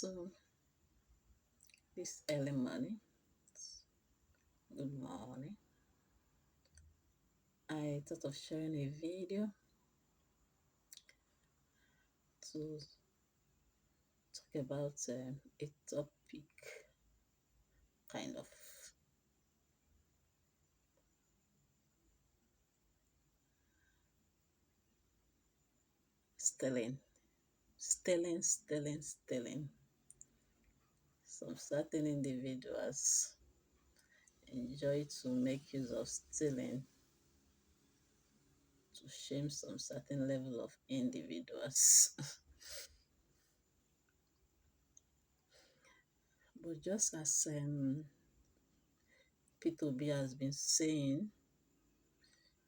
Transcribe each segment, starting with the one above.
So this early morning, good morning. I thought of sharing a video to talk about a topic kind of stealing, stealing. Some certain individuals enjoy to make use of stealing to shame some certain level of individuals. But just as P2B has been saying,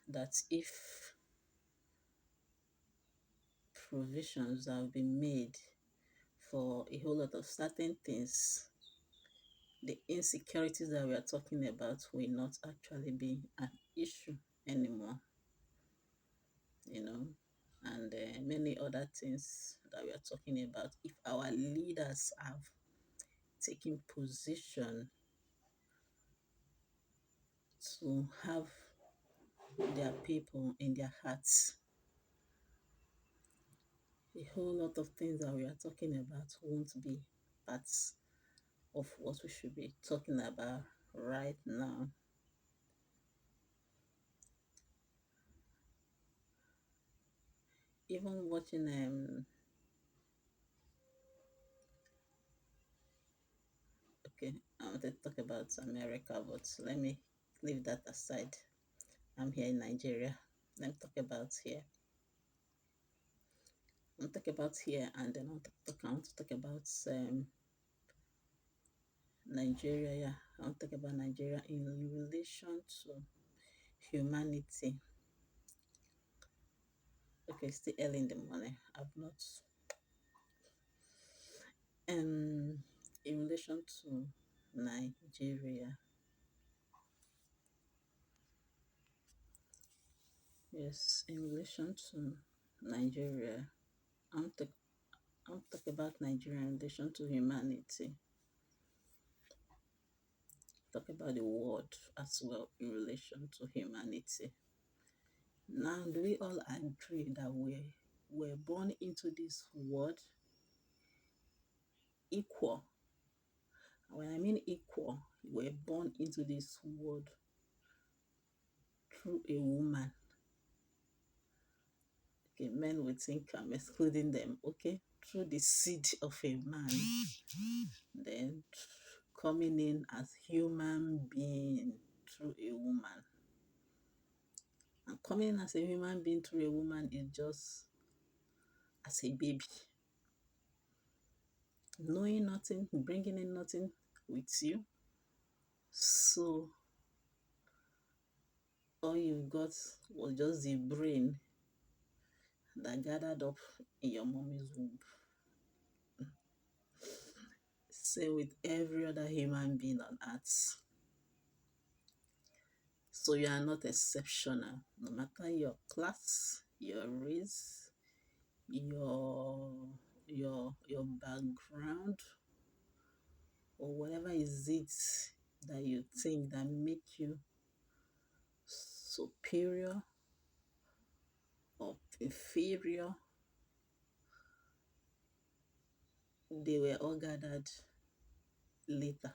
that if provisions have been made for a whole lot of certain things, the insecurities that we are talking about will not actually be an issue anymore, you know, and many other things that we are talking about. If our leaders have taken position to have their people in their hearts, a whole lot of things that we are talking about won't be parts of what we should be talking about right now. Even watching okay, I want to talk about America, but let me leave that aside. I'm here in Nigeria. Let me talk about here. I'll talk about here, and then I want to talk about Nigeria. Yeah, I want to talk about Nigeria in relation to humanity. Okay, still early in the morning. I've not in relation to Nigeria. Yes, in relation to Nigeria. I'm talk I'm talk about Nigeria in relation to humanity. Talk about the world as well in relation to humanity. Now, do we all agree that we're born into this world equal? When I mean equal, we're born into this world through a woman. Okay, men will think I'm excluding them. Okay, through the seed of a man, then coming in as human being through a woman. And coming in as a human being through a woman is just as a baby, knowing nothing, bringing in nothing with you. So all you got was just the brain that gathered up in your mommy's womb. Same with every other human being on earth. So you are not exceptional, no matter your class, your race, your your background, or whatever is it that you think that make you superior or inferior. They were all gathered later.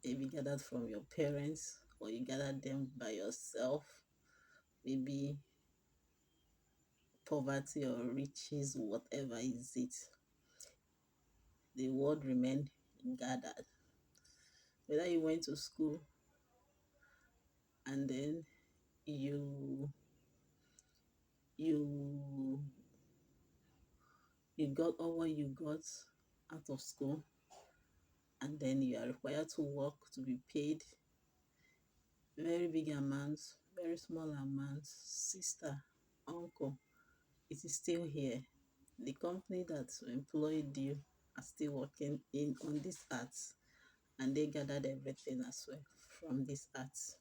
Maybe gathered from your parents, or you gathered them by yourself. Maybe poverty or riches, whatever is it. The word remained gathered. Whether you went to school and then you you you got all what you got out of school, and then you are required to work to be paid very big amounts, very small amounts, sister, uncle, it is still here. The company that employed you are still working in on this earth, and they gathered everything as well from this earth.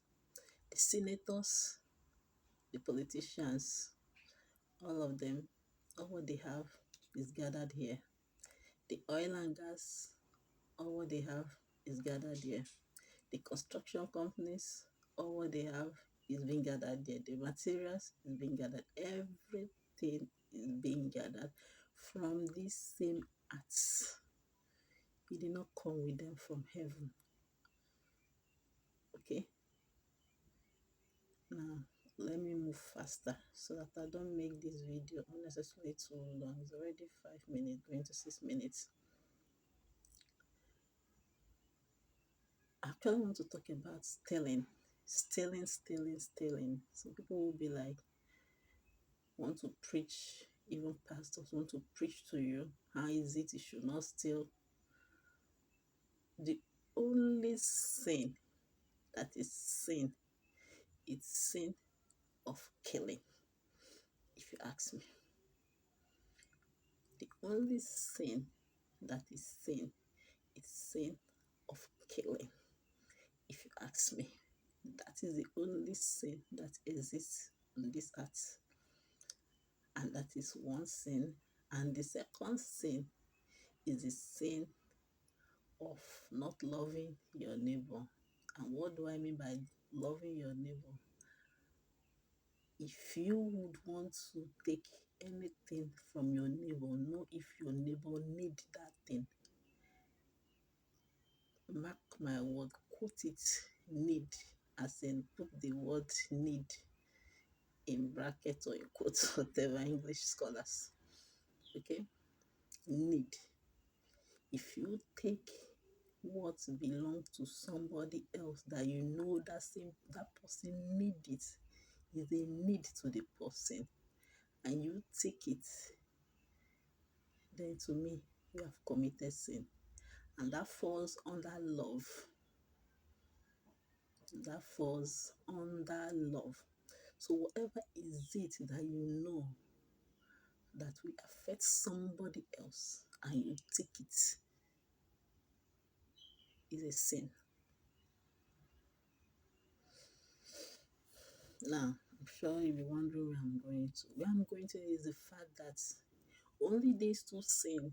The senators, the politicians, all of them, all what they have is gathered here. The oil and gas, all what they have is gathered here. The construction companies, all what they have is being gathered there. The materials is being gathered. Everything is being gathered from this same earth. It did not come with them from heaven. Okay? Now, let me move faster so that I don't make this video unnecessarily too long. It's already 5 minutes, going to 6 minutes. I actually want to talk about stealing. Stealing. Some people will be like, want to preach, even pastors want to preach to you how is it you should not steal. The only sin that is sin, it's sin of killing, if you ask me. The only sin that is sin, it's sin of killing, if you ask me. That is the only sin that exists on this earth. And that is one sin. And the second sin is the sin of not loving your neighbor. And what do I mean by loving your neighbor? If you would want to take anything from your neighbor, know if your neighbor need that thing. Mark my word, quote it, need, as in put the word need in bracket or in quotes, whatever English scholars. Okay? Need. If you take what belongs to somebody else that you know that person need it, is a need to the person, and you take it, then to me, you have committed sin. And that falls under love. That falls under love. So whatever is it that you know that will affect somebody else and you take it, is a sin. Now, I'm sure you'll be wondering where I'm going to. Where I'm going to is the fact that only these two sin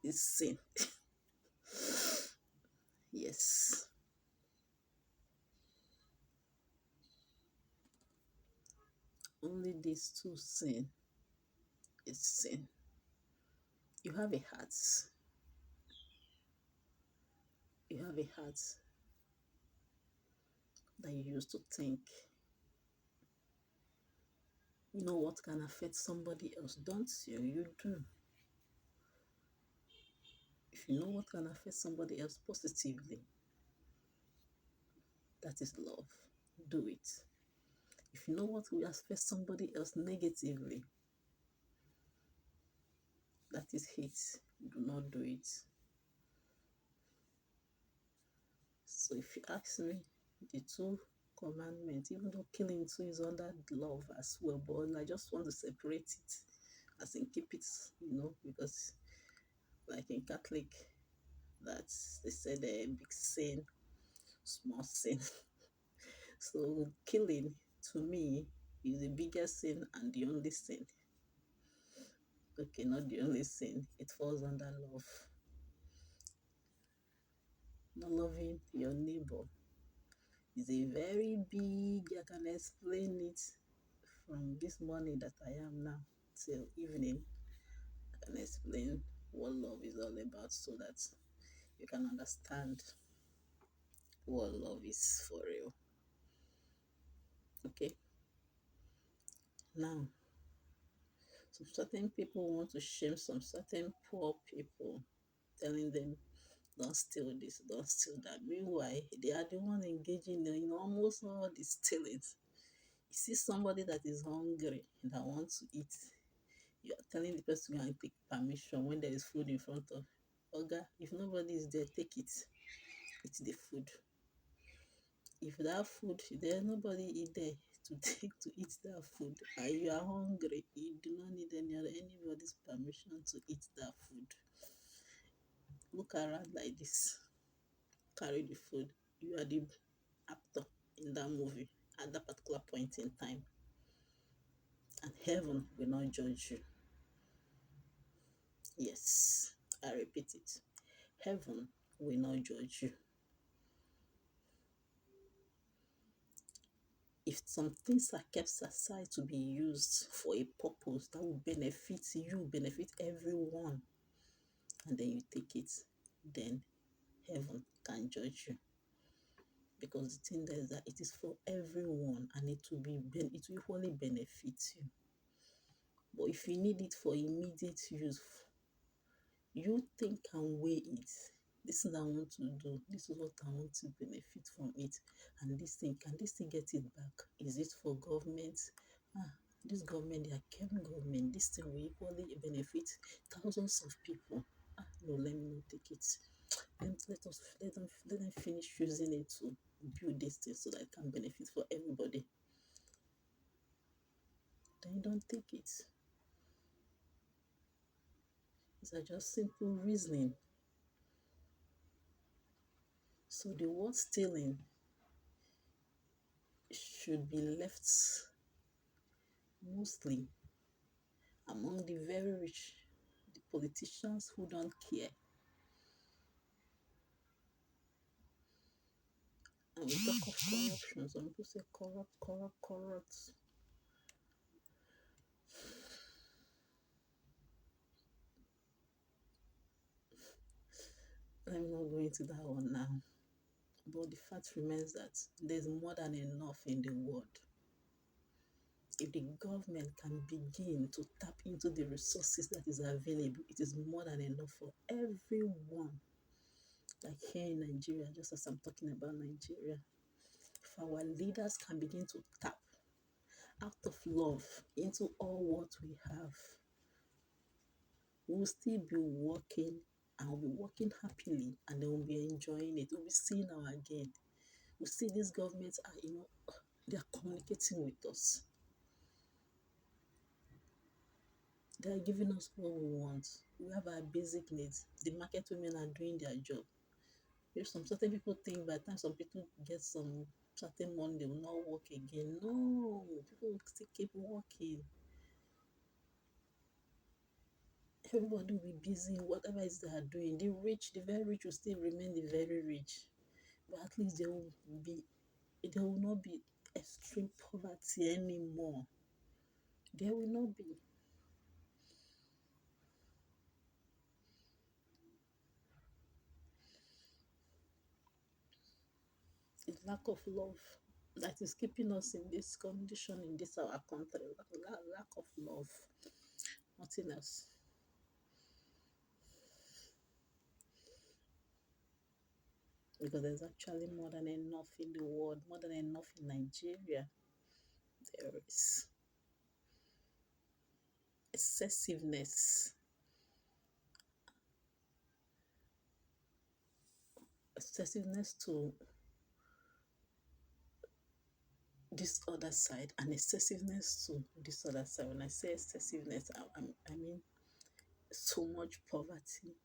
is sin. Yes. Only these two sin is sin. You have a heart. You have a heart that you used to think. You know what can affect somebody else, don't you? You do. If you know what can affect somebody else positively, that is love. Do it. If you know what will affect somebody else negatively, that is hate. Do not do it. So if you ask me, the two commandments, even though killing too is under love as well, but I just want to separate it, as in keep it, because like in Catholic, that they said a big sin, small sin. So killing to me is the biggest sin and the only sin. Okay, not the only sin. It falls under love. Not loving your neighbor is a very big, I can explain it from this morning that I am now till evening. I can explain what love is all about so that you can understand what love is for real. Okay? Now, some certain people want to shame some certain poor people, telling them, don't steal this, don't steal that. Meanwhile, they are the one engaging in almost all the stealings. You see somebody that is hungry that wants to eat, you are telling the person to take permission when there is food in front of Oga. If nobody is there, take it. It's the food. If that food, there's nobody is there to take to eat that food, and you are hungry, you do not need anybody's permission to eat that food. Look around like this. Carry the food. You are the actor in that movie at that particular point in time. And heaven will not judge you. Yes, I repeat it. Heaven will not judge you. If some things are kept aside to be used for a purpose that will benefit you, benefit everyone, and then you take it, then heaven can judge you. Because the thing there is that it is for everyone and it will equally benefit you. But if you need it for immediate use, you think and weigh it. This is what I want to do. This is what I want to benefit from it. And this thing, can this thing get it back? Is it for government? Ah, this government, they are caring government. This thing will equally benefit thousands of people. Ah, no, let me not take it. Let them finish using it to build this thing so that it can benefit for everybody. Then you don't take it. These are just simple reasoning. So the word stealing should be left mostly among the very rich, the politicians who don't care. And we talk of corruption. Some people say corrupt, corrupt, corrupt. Let me not go into that one now. But the fact remains that there's more than enough in the world. If the government can begin to tap into the resources that is available, it is more than enough for everyone. Like here in Nigeria, just as I'm talking about Nigeria, if our leaders can begin to tap out of love into all what we have, we'll still be working and we'll be working happily and then we'll be enjoying it. We'll be seeing our gain. We'll see these governments are, they are communicating with us. They are giving us what we want. We have our basic needs. The market women are doing their job. If some certain people think by the time some people get some certain money, they will not work again. No, people will still keep working. Everybody will be busy in whatever it is they are doing. The rich, the very rich will still remain the very rich. But at least there will not be extreme poverty anymore. There will not be. It's lack of love that is keeping us in this condition in this our country. Lack of love, nothing else. Because there's actually more than enough in the world, more than enough in Nigeria. There is excessiveness, excessiveness to this other side and excessiveness to this other side. When I say excessiveness, I mean so much poverty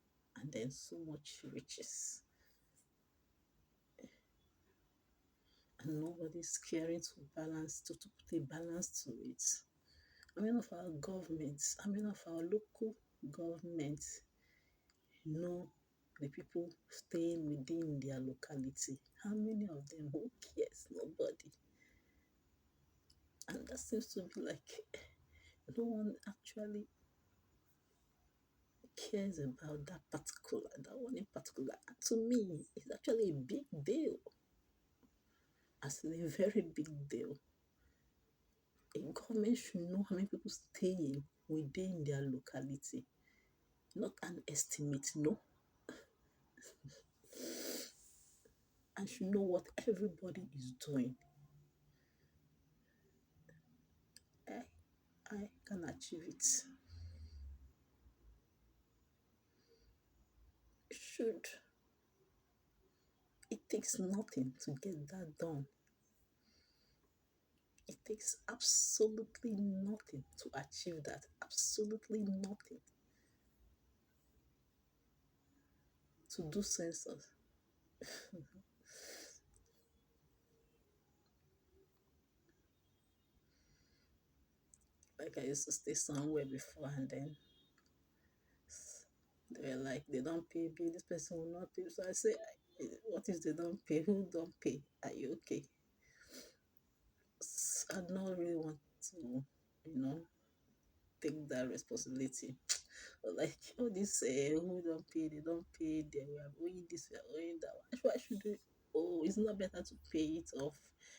and then so much riches. And nobody's caring to balance, to put a balance to it. How many of our governments, how many of our local governments know the people staying within their locality? How many of them? Who cares? Nobody. And that seems to be like no one actually cares about that one in particular. And to me, it's actually a big deal. As in a very big deal. A government should know how many people staying within their locality, not an estimate, no. And should know what everybody is doing. I, I can achieve it. Should. It takes nothing to get that done. It takes absolutely nothing to achieve that. Absolutely nothing. To do census. Like I used to stay somewhere before and then They were like, they don't pay bill, this person will not pay. So I say, what if they don't pay? Who don't pay? Are you okay? I don't really want to, take that responsibility. But like all this, who don't pay, they don't pay, they are owing this, we are owing that. Why should we? Oh, it's not better to pay it off.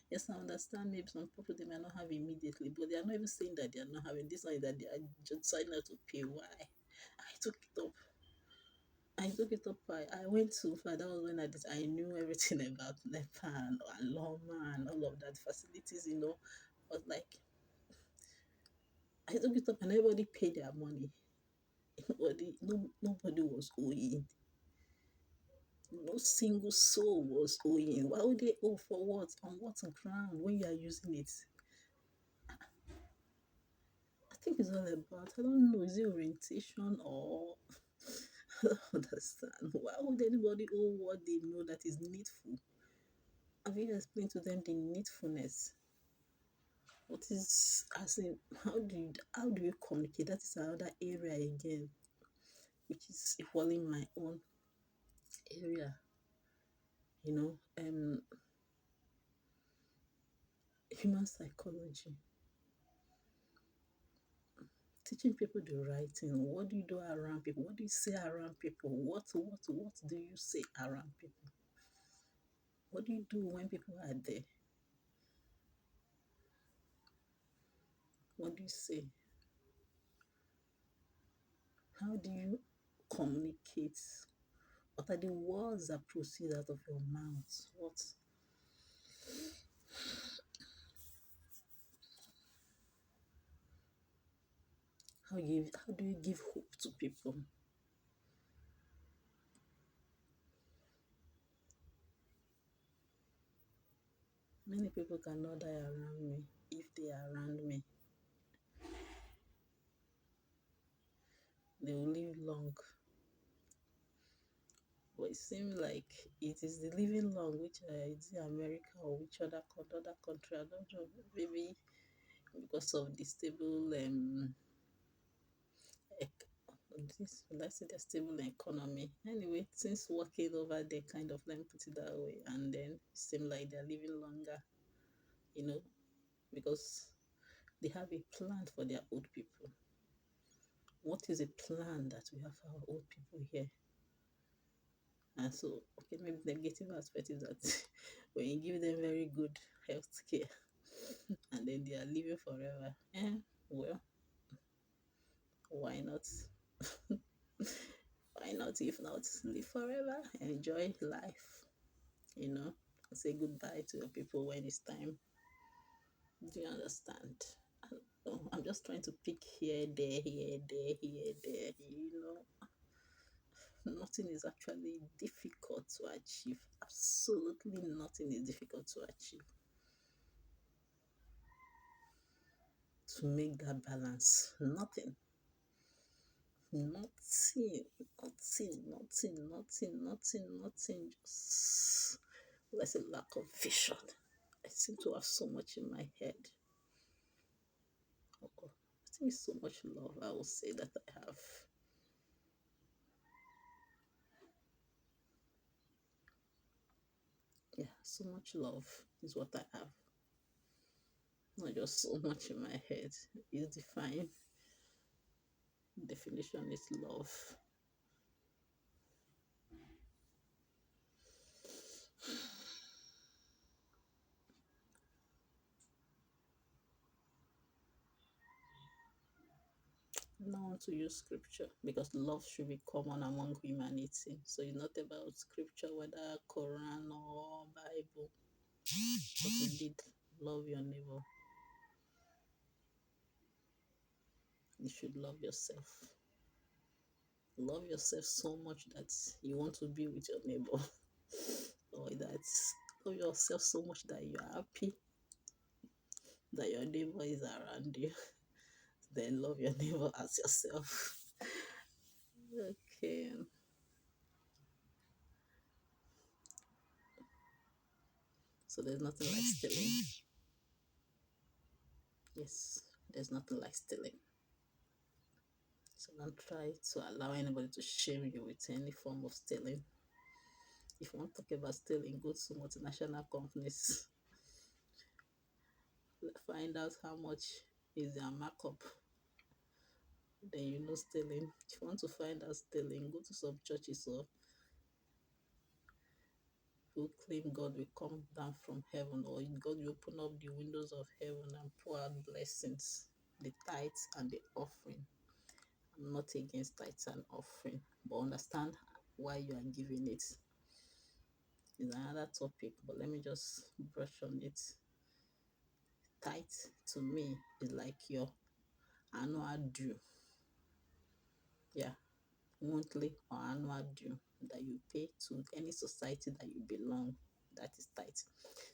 Yes, I understand maybe some people they might not have immediately, but they are not even saying that they are not having this, like that they are just deciding not to pay. Why? I took it up. I took it up. I went too far. That was when I knew everything about NEPA and Loma and all of that facilities, I was like, I took it up and everybody paid their money. Nobody was owing. No single soul was owing. Why would they owe for what? On what ground when you are using it? I think it's all about, I don't know, is it orientation or I don't understand. Why would anybody owe what they know that is needful? Have you explained to them the needfulness? What is, as in, how do you communicate? That is another area again, which is equally my own area. You know, human psychology, teaching people the right thing. What do you do around people? What do you say around people? What do you say around people? What do you do when people are there? What do you say? How do you communicate? What are the words that proceed out of your mouth? How do you give hope to people? Many people cannot die around me if they are around me. They will live long. But it seems like it is the living long, which is it America or which other country? I don't know. Maybe because of the stable ec- let's say the stable economy. Anyway, since working over there, kind of let me put it that way, and then it seems like they're living longer, you know, because they have a plan for their old people. What is a plan that we have for our old people here? And so, okay, maybe the negative aspect is that when you give them very good health care and then they are living forever, well, why not? Why not? If not, live forever, enjoy life, you know, say goodbye to your people when it's time. Do you understand? I don't know. I'm just trying to pick here, there, here, there, here, there, nothing is actually difficult to achieve. Absolutely nothing is difficult to achieve. To make that balance, nothing, nothing. Just let's say lack of vision. I seem to have so much in my head. Oh, I think so much love. I will say that I have. Yeah, so much love is what I have. Not just so much in my head. It's defined. Definition is love. I don't want to use scripture because love should be common among humanity. So it's not about scripture, whether Quran or Bible, but indeed love your neighbor. You should love yourself. Love yourself so much that you want to be with your neighbor, or that love yourself so much that you're happy that your neighbor is around you. Then love your neighbor as yourself. Okay. So there's nothing like stealing. Yes, there's nothing like stealing. So don't try to allow anybody to shame you with any form of stealing. If you want to talk about stealing, go to multinational companies, find out how much is their markup, then you know stealing. If you want to find out stealing, go to some churches or who claim God will come down from heaven, or God will open up the windows of heaven and pour out blessings, the tithes and the offering. I'm not against tithes and offering, but understand why you are giving it is another topic. But let me just brush on it. Tithe to me is like your annual due. Yeah, monthly or annual due that you pay to any society that you belong. That is tithe.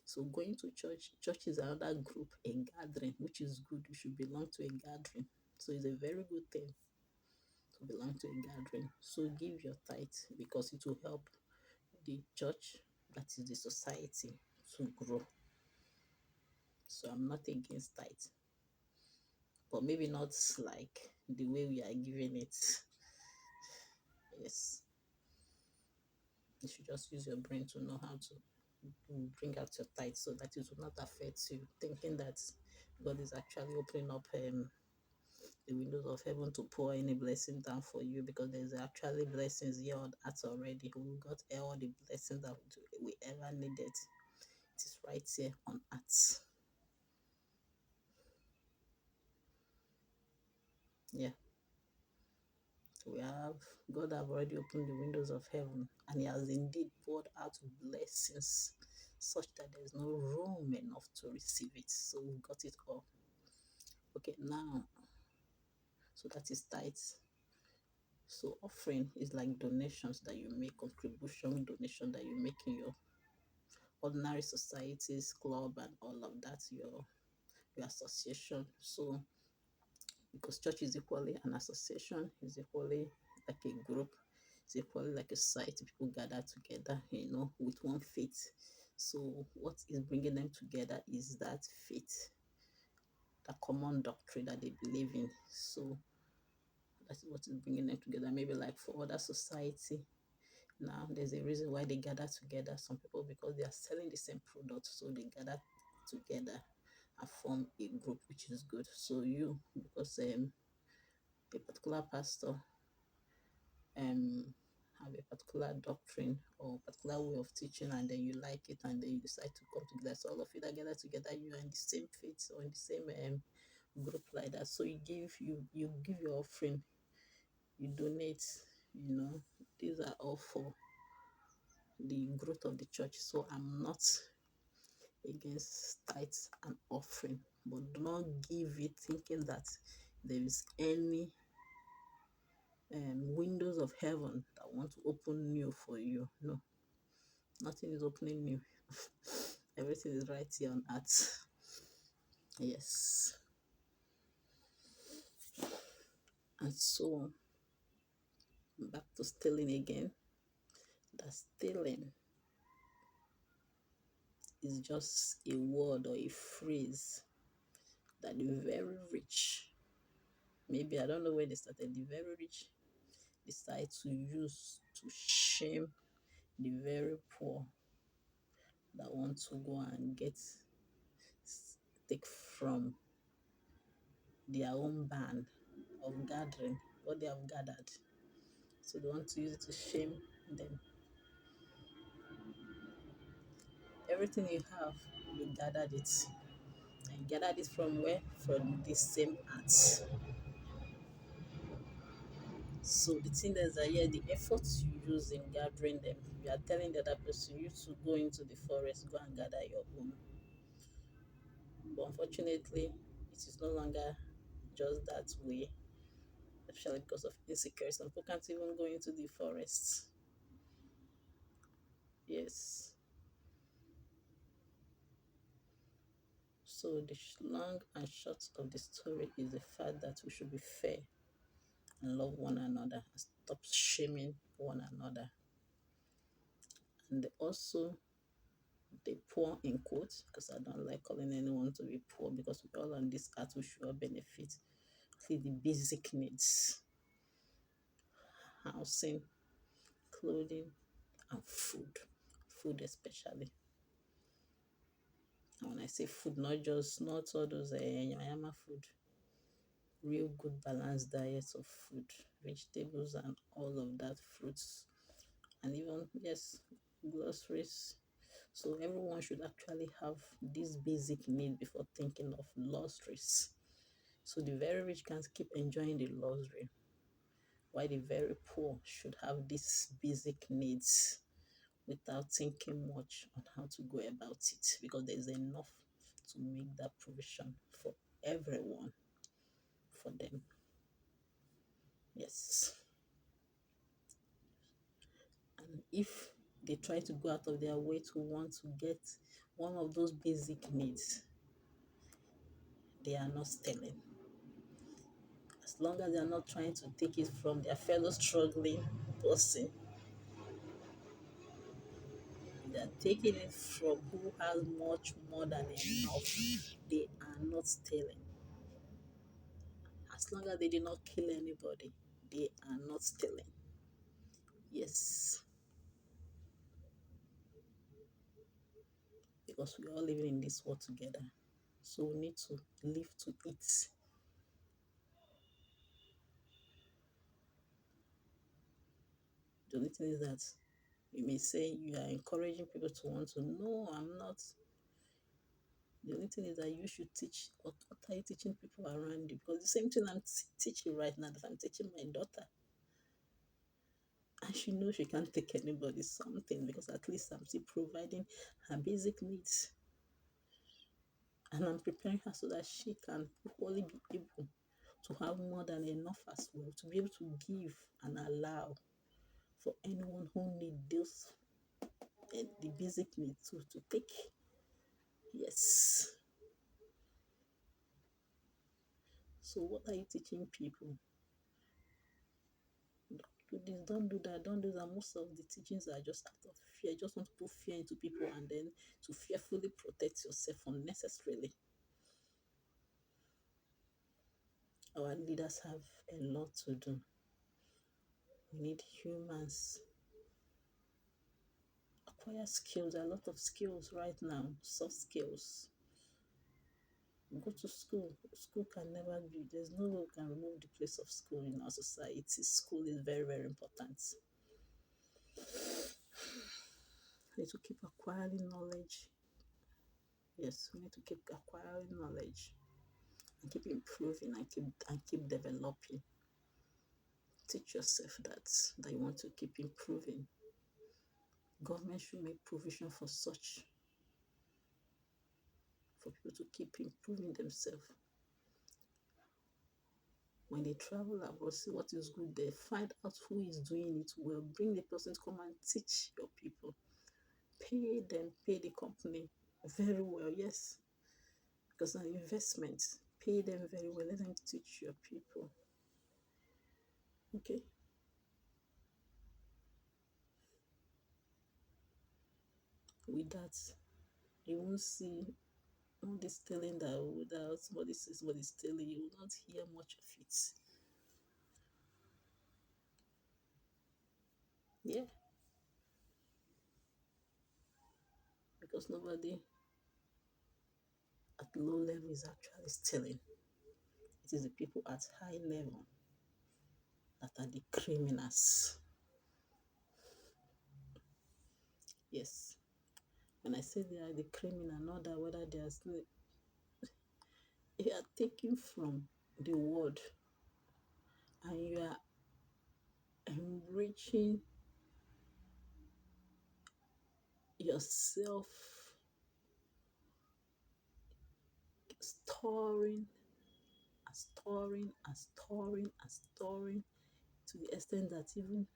So going to church is another group, a gathering, which is good. You should belong to a gathering. So it's a very good thing to belong to a gathering. So give your tithe because it will help the church, that is the society, to grow. So I'm not against tithe, but maybe not like the way we are giving it. Yes, you should just use your brain to know how to bring out your tithe so that it will not affect you, thinking that God is actually opening up the windows of heaven to pour any blessing down for you, because there's actually blessings here on earth already. We got all the blessings that we ever needed. It is right here on earth. Yeah. We have God have already opened the windows of heaven, and He has indeed poured out blessings such that there's no room enough to receive it. So we've got it all. Okay, now, so that is tithes. So offering is like donations that you make, contribution donation that you make in your ordinary societies, club, and all of that, your association. So because church is equally an association, is equally like a group, it's equally like a society. People gather together, with one faith. So what is bringing them together is that faith, the common doctrine that they believe in. So that's what is bringing them together. Maybe like for other society, now there's a reason why they gather together. Some people, because they are selling the same product, so they gather together and form a group, which is good. So you, because a particular pastor um have a particular doctrine or particular way of teaching, and then you like it, and then you decide to come together. So all of you that gather together, you are in the same faith or in the same group like that. So you give your offering, you donate. These are all for the growth of the church. So I'm not against tithes and offering, but do not give it thinking that there is any windows of heaven that want to open new for you. No, nothing is opening new. Everything is right here on earth. Yes. And so back to stealing again. That stealing is just a word or a phrase that the very rich, maybe I don't know where they started, the very rich decide to use to shame the very poor that want to go and take from their own band of gathering what they have gathered. So they want to use it to shame them. Everything you have, you gathered it. And gathered it from where? From the same art. So the thing is that, yeah, the efforts you use in gathering them, you are telling the other person, you to go into the forest, go and gather your own. But unfortunately, it is no longer just that way, especially because of insecurity. Some people can't even go into the forest. Yes. So the long and short of the story is the fact that we should be fair and love one another and stop shaming one another. And also the poor in quotes, because I don't like calling anyone to be poor, because we all on this earth we should all benefit. See the basic needs. housing, clothing, and food. Food especially. And when I say food, not all those yama food, real good balanced diets of food, vegetables and all of that, fruits, and even yes, groceries. So everyone should actually have this basic need before thinking of luxuries. So the very rich can keep enjoying the luxury, while the very poor should have these basic needs without thinking much on how to go about it, because there's enough to make that provision for everyone, for them. Yes. And if they try to go out of their way to want to get one of those basic needs, they are not stealing. As long as they are not trying to take it from their fellow struggling person, they are taking it from who has much more than enough. They are not stealing. As long as they did not kill anybody, they are not stealing. Yes, because we are all living in this world together. So we need to live to it. The only thing is that you may say you are encouraging people to want to. No, I'm not. The only thing is that you should teach. What are you teaching people around you? Because the same thing I'm teaching right now that I'm teaching my daughter. And she knows she can't take anybody something, because at least I'm still providing her basic needs. And I'm preparing her so that she can equally be able to have more than enough as well, to be able to give and allow for anyone who needs those the basic needs to take. Yes. So what are you teaching people? Don't do this, don't do that, don't do that. Most of the teachings are just out of fear. Just want to put fear into people and then to fearfully protect yourself unnecessarily. Our leaders have a lot to do. We need humans acquire skills, a lot of skills right now, soft skills. Go to school. School can never be, there's no way we can remove the place of school in our society. School is very, very important. We need to keep acquiring knowledge. Yes, we need to keep acquiring knowledge and keep improving and keep developing. Teach yourself that you want to keep improving. Government should make provision for such, for people to keep improving themselves. When they travel abroad, see what is good there, find out who is doing it well, bring the person to come and teach your people. Pay them, pay the company very well, yes, because an investment. Pay them very well, let them teach your people. Okay. With that, you won't see all this telling that without somebody says somebody's telling, you will not hear much of it. Yeah, because nobody at low level is actually stealing. It is the people at high level that are the criminals. Yes. When I say they are the criminal, not that whether they are still, you are taking from the world and you are enriching yourself, storing and storing and storing and storing to the extent that even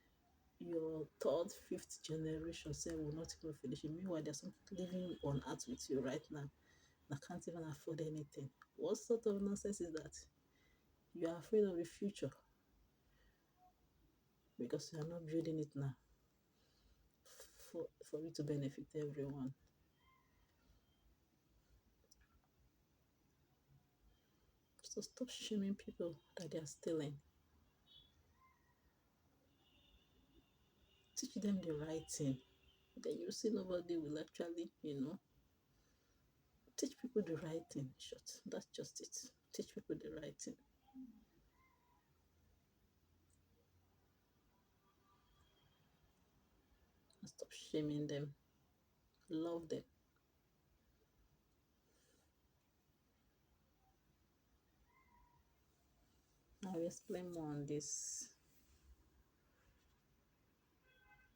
your third, fifth generation say will not even finish it. Meanwhile, there's some living on earth with you right now that can't even afford anything. What sort of nonsense is that? You are afraid of the future because you are not building it now for it to benefit everyone. So stop shaming people that they are stealing. Teach them the right thing. Then you see nobody will actually, teach people the right thing. Short. That's just it. Teach people the right thing. And stop shaming them. Love them. I will explain more on this